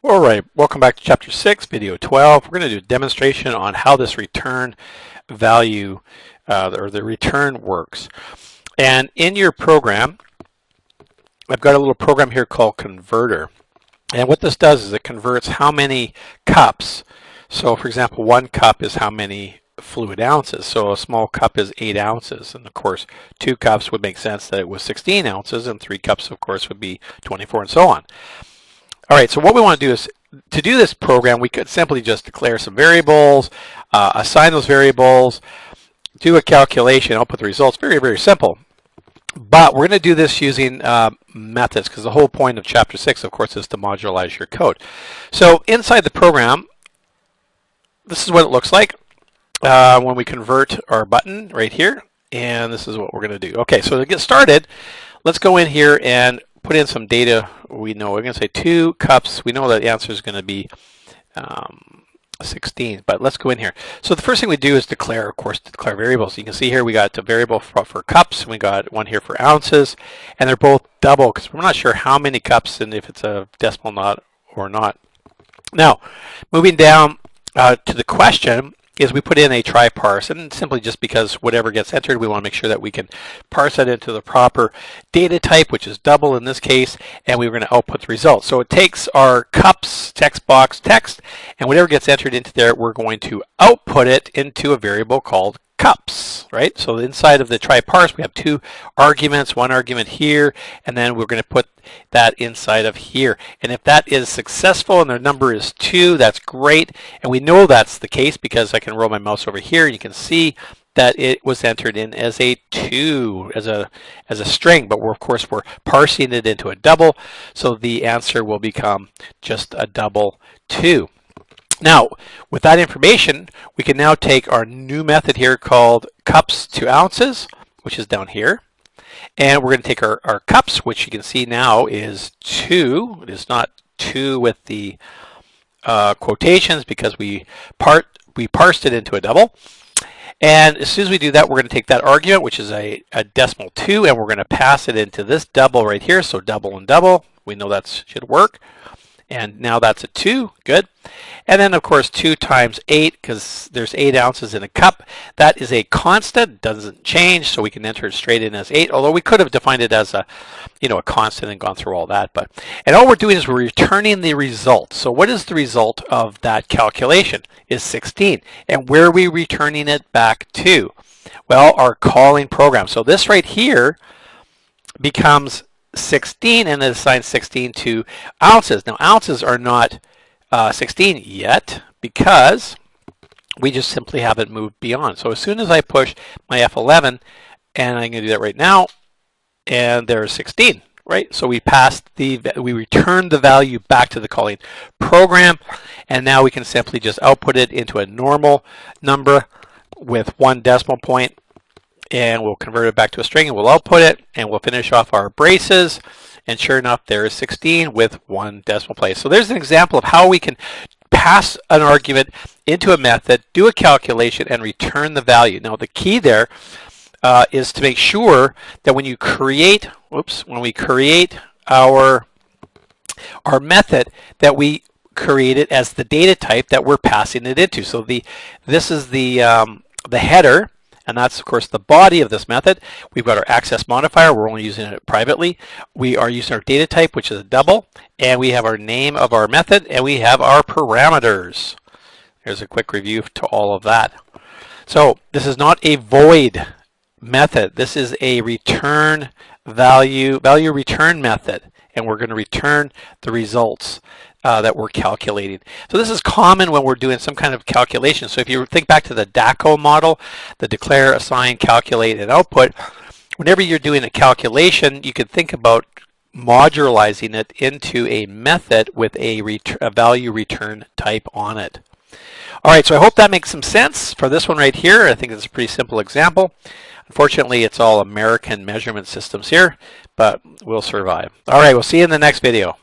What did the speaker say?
All right, welcome back to Chapter 6, Video 12. We're going to do a demonstration on how this return value or the return works. And in your program, I've got a little program here called Converter. And what this does is it converts how many cups. So for example, 1 cup is how many fluid ounces. So a small cup is 8 ounces. And of course, 2 cups would make sense that it was 16 ounces, and 3 cups, of course, would be 24, and so on. All right, so what we want to do is, to do this program, we could simply just declare some variables, assign those variables, do a calculation, output the results. Very, very simple. But we're going to do this using methods, because the whole point of Chapter 6, of course, is to modularize your code. So inside the program, this is what it looks like when we convert our button right here. And this is what we're going to do. Okay, so to get started, let's go in here and put in some data. We know we're going to say 2 cups. We know that the answer is going to be 16, but let's go in here. So the first thing we do is declare, of course, declare variables. You can see here we got a variable for cups, and we got one here for ounces, and they're both double because we're not sure how many cups and if it's a decimal not or not. Now, moving down to the question is we put in a try parse, and simply just because whatever gets entered, we want to make sure that we can parse that into the proper data type, which is double in this case, and we're going to output the results. So it takes our cups text box text, and whatever gets entered into there, we're going to output it into a variable called cups, right? So inside of the try parse, we have 2 arguments, 1 argument here, and then we're going to put that inside of here. And if that is successful and the number is 2, that's great. And we know that's the case because I can roll my mouse over here and you can see that it was entered in as a 2, as a string, but of course we're parsing it into a double, so the answer will become just a double 2. Now, with that information, we can now take our new method here called cups to ounces, which is down here. And we're going to take our cups, which you can see now is 2. It is not 2 with the quotations because we parsed it into a double. And as soon as we do that, we're going to take that argument, which is a decimal 2, and we're going to pass it into this double right here. So double and double. We know that should work. And now that's a 2, good. And then of course 2 times 8, because there's 8 ounces in a cup. That is a constant, doesn't change, so we can enter it straight in as 8, although we could have defined it as a constant and gone through all that. And all we're doing is we're returning the result. So what is the result of that calculation? Is 16. And where are we returning it back to? Well, our calling program. So this right here becomes 16, and it assigns 16 to ounces. Now ounces are not 16 yet because we just simply haven't moved beyond. So as soon as I push my F11, and I'm going to do that right now, and there's 16, right? So we returned the value back to the calling program, and now we can simply just output it into a normal number with 1 decimal point. And we'll convert it back to a string, and we'll output it, and we'll finish off our braces, and sure enough, there is 16 with 1 decimal place. So there's an example of how we can pass an argument into a method, do a calculation, and return the value. Now the key there is to make sure that when you create, when we create our method, that we create it as the data type that we're passing it into. So this is the header. And that's, of course, the body of this method. We've got our access modifier. We're only using it privately. We are using our data type, which is a double. And we have our name of our method. And we have our parameters. Here's a quick review to all of that. So this is not a void method. This is a return value return method. And we're going to return the results that we're calculating. So this is common when we're doing some kind of calculation. So if you think back to the DACO model, the declare, assign, calculate, and output, whenever you're doing a calculation, you could think about modularizing it into a method with a value return type on it. All right, so I hope that makes some sense for this one right here. I think it's a pretty simple example. Unfortunately, it's all American measurement systems here, but we'll survive. All right, we'll see you in the next video.